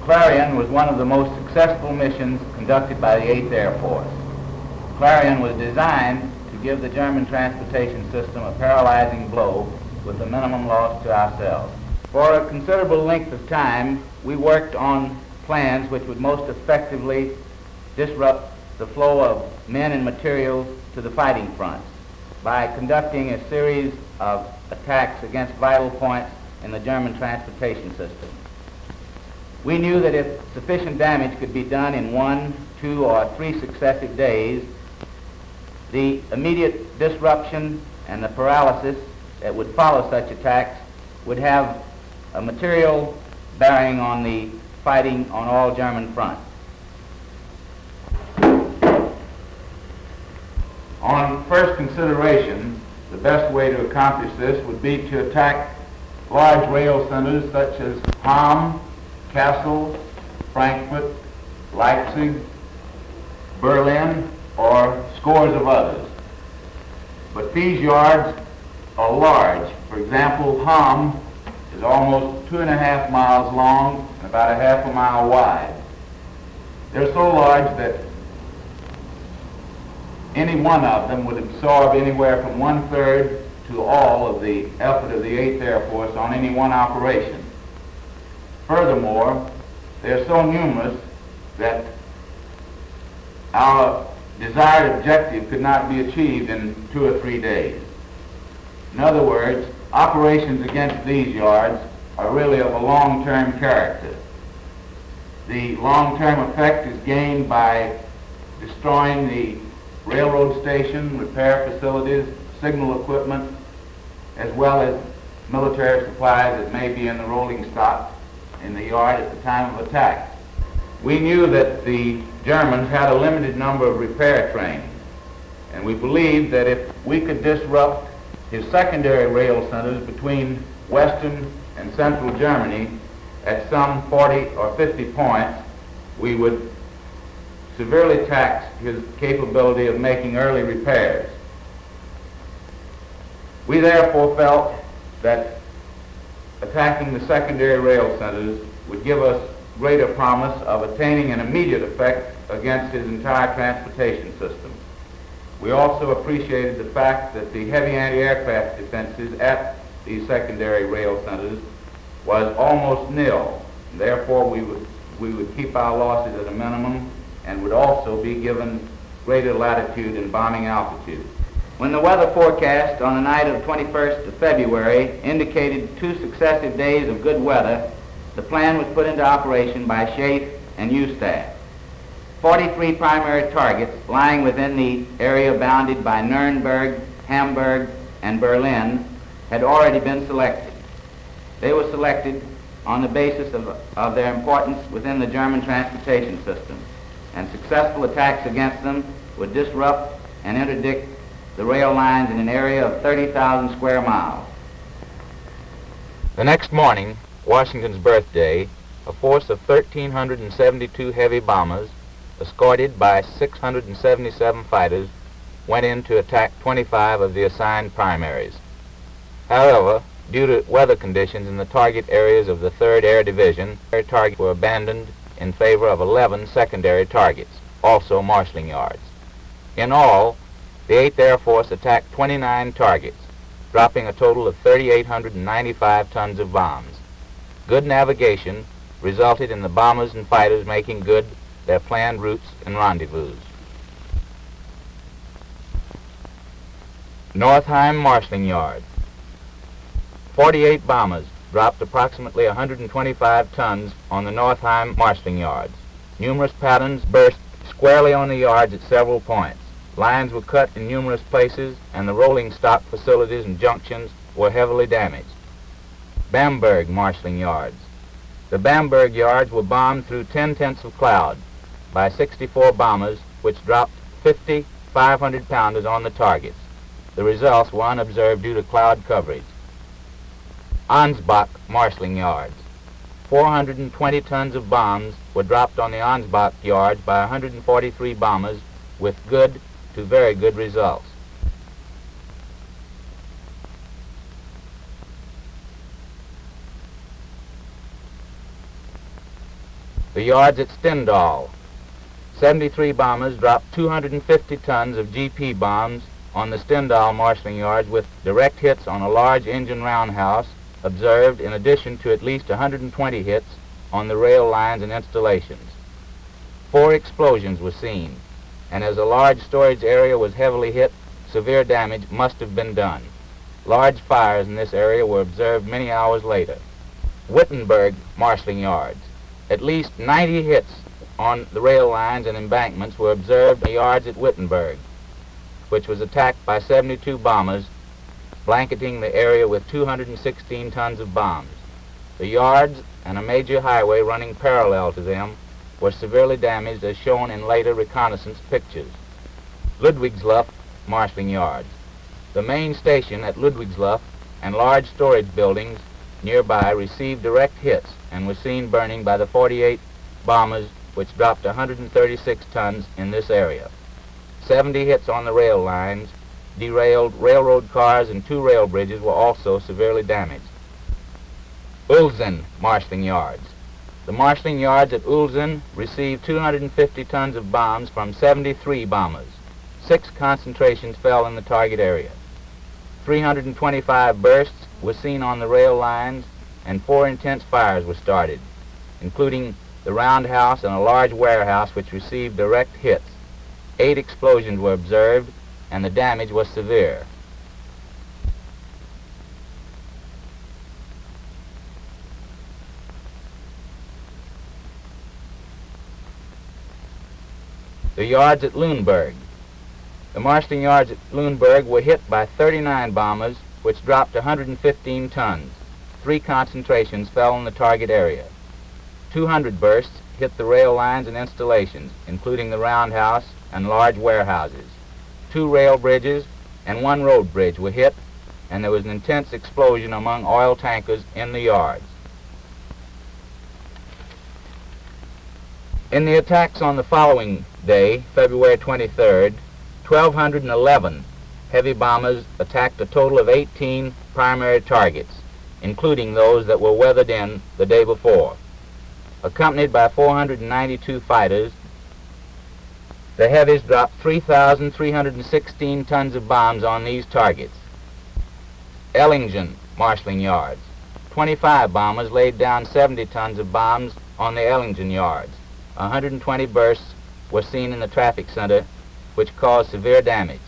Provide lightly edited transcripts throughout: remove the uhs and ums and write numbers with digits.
Clarion was one of the most successful missions conducted by the 8th Air Force. Clarion was designed to give the German transportation system a paralyzing blow with the minimum loss to ourselves. For a considerable length of time, we worked on plans which would most effectively disrupt the flow of men and materials to the fighting fronts by conducting a series of attacks against vital points in the German transportation system. We knew that if sufficient damage could be done in 1, 2, or 3 successive days, the immediate disruption and the paralysis that would follow such attacks would have a material bearing on the fighting on all German fronts. On first consideration, the best way to accomplish this would be to attack large rail centers such as Hamm, Kassel, Frankfurt, Leipzig, Berlin, or scores of others. But these yards are large. For example, Hamm is almost 2.5 miles long and about a half a mile wide. They're so large that any one of them would absorb anywhere from 1/3 to all of the effort of the 8th Air Force on any one operation. Furthermore, they're so numerous that our desired objective could not be achieved in 2 or 3 days. In other words, operations against these yards are really of a long-term character. The long-term effect is gained by destroying the railroad station, repair facilities, signal equipment, as well as military supplies that may be in the rolling stock in the yard at the time of attack. We knew that the Germans had a limited number of repair trains, and we believed that if we could disrupt his secondary rail centers between western and central Germany at some 40 or 50 points, we would severely tax his capability of making early repairs. We therefore felt that attacking the secondary rail centers would give us greater promise of attaining an immediate effect against his entire transportation system. We also appreciated the fact that the heavy anti-aircraft defenses at these secondary rail centers was almost nil. Therefore, we would keep our losses at a minimum and would also be given greater latitude in bombing altitude. When the weather forecast on the night of 21st of February indicated 2 successive days of good weather, the plan was put into operation by Schaeff and Ustav. 43 primary targets lying within the area bounded by Nuremberg, Hamburg, and Berlin had already been selected. They were selected on the basis of their importance within the German transportation system, and successful attacks against them would disrupt and interdict the rail lines in an area of 30,000 square miles. The next morning, Washington's birthday, a force of 1,372 heavy bombers, escorted by 677 fighters, went in to attack 25 of the assigned primaries. However, due to weather conditions in the target areas of the 3rd Air Division, their targets were abandoned in favor of 11 secondary targets, also marshalling yards. In all, the 8th Air Force attacked 29 targets, dropping a total of 3,895 tons of bombs. Good navigation resulted in the bombers and fighters making good their planned routes and rendezvous. NORTHEIM marshalling yard. 48 bombers dropped approximately 125 tons on the NORTHEIM marshalling yards. Numerous patterns burst squarely on the yards at several points. Lines were cut in numerous places, and the rolling stock facilities and junctions were heavily damaged. BAMBERG marshalling yards. The BAMBERG yards were bombed through 10/10 of cloud by 64 bombers, which dropped 50 500-pounders on the targets. The results were unobserved due to cloud coverage. ANSBACH marshalling yards. 420 tons of bombs were dropped on the ANSBACH yards by 143 bombers with good to very good results. The yards at Stendal. 73 bombers dropped 250 tons of GP bombs on the Stendal marshalling yards with direct hits on a large engine roundhouse observed in addition to at least 120 hits on the rail lines and installations. 4 explosions were seen, and as a large storage area was heavily hit, severe damage must have been done. Large fires in this area were observed many hours later. Wittenberg marshalling yards. At least 90 hits on the rail lines and embankments were observed in the yards at Wittenberg, which was attacked by 72 bombers, blanketing the area with 216 tons of bombs. The yards and a major highway running parallel to them were severely damaged as shown in later reconnaissance pictures. LUDWIGSLUST marshalling yards. The main station at LUDWIGSLUST and large storage buildings nearby received direct hits and were seen burning by the 48 bombers which dropped 136 tons in this area. 70 hits on the rail lines, derailed railroad cars and 2 rail bridges were also severely damaged. ULZEN marshalling yards. The marshalling yards at ULZEN received 250 tons of bombs from 73 bombers. 6 concentrations fell in the target area. 325 bursts were seen on the rail lines and 4 intense fires were started, including the roundhouse and a large warehouse which received direct hits. 8 explosions were observed and the damage was severe. The yards at Lüneburg. The marshalling yards at Lüneburg were hit by 39 bombers which dropped 115 tons. 3 concentrations fell in the target area. 200 bursts hit the rail lines and installations, including the roundhouse and large warehouses. 2 rail bridges and 1 road bridge were hit, and there was an intense explosion among oil tankers in the yards. In the attacks on the following day, February 23rd, 1,211 heavy bombers attacked a total of 18 primary targets, including those that were weathered in the day before. Accompanied by 492 fighters, the heavies dropped 3,316 tons of bombs on these targets. ELLIGEN marshalling yards. 25 bombers laid down 70 tons of bombs on the ELLIGEN yards. 120 bursts were seen in the traffic center, which caused severe damage.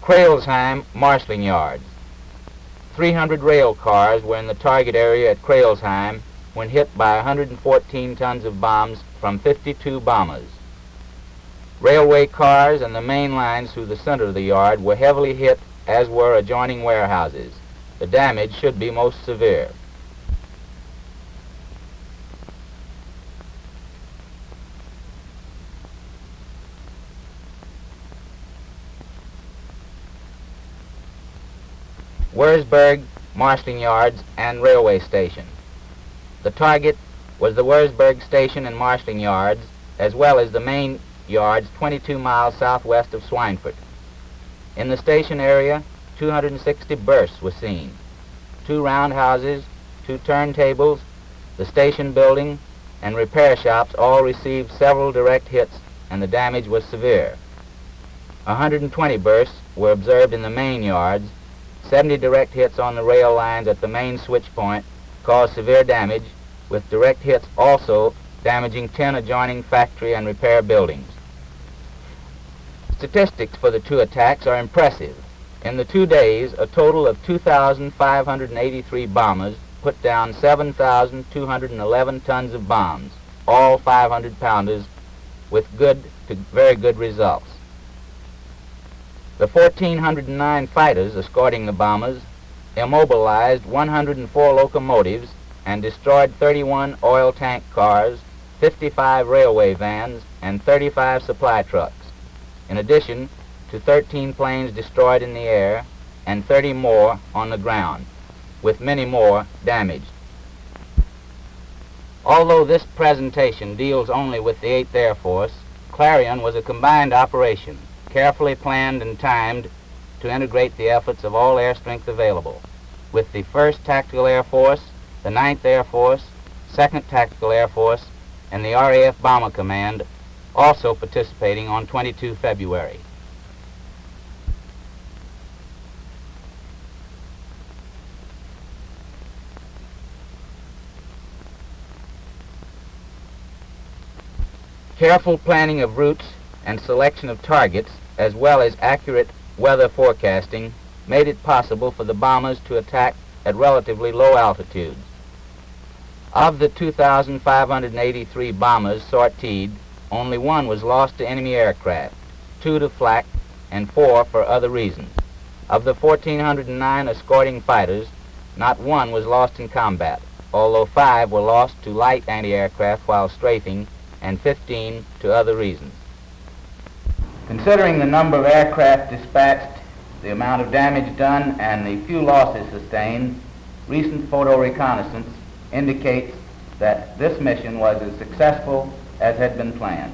CRAILSHEIM marshalling yards. 300 rail cars were in the target area at CRAILSHEIM when hit by 114 tons of bombs from 52 bombers. Railway cars and the main lines through the center of the yard were heavily hit, as were adjoining warehouses. The damage should be most severe. WURZBURG marshalling yards and railway station. The target was the WURZBURG station and marshalling yards, as well as the main yards 22 miles southwest of Schweinfurt. In the station area, 260 bursts were seen. 2 roundhouses, 2 turntables, the station building, and repair shops all received several direct hits, and the damage was severe. 120 bursts were observed in the main yards. 70 direct hits on the rail lines at the main switch point caused severe damage, with direct hits also damaging 10 adjoining factory and repair buildings. Statistics for the 2 attacks are impressive. In the 2 days, a total of 2,583 bombers put down 7,211 tons of bombs, all 500-pounders, with good to very good results. The 1,409 fighters escorting the bombers immobilized 104 locomotives and destroyed 31 oil tank cars, 55 railway vans, and 35 supply trucks, in addition to 13 planes destroyed in the air and 30 more on the ground, with many more damaged. Although this presentation deals only with the 8th Air Force, Clarion was a combined operation carefully planned and timed to integrate the efforts of all air strength available, with the 1st Tactical Air Force, the 9th Air Force, 2nd Tactical Air Force, and the RAF Bomber Command also participating on 22 February. Careful planning of routes and selection of targets, as well as accurate weather forecasting, made it possible for the bombers to attack at relatively low altitudes. Of the 2,583 bombers sortied, only 1 was lost to enemy aircraft, 2 to flak, and 4 for other reasons. Of the 1,409 escorting fighters, not 1 was lost in combat, although 5 were lost to light anti-aircraft while strafing, and 15 to other reasons. Considering the number of aircraft dispatched, the amount of damage done, and the few losses sustained, recent photo reconnaissance indicates that this mission was as successful as had been planned.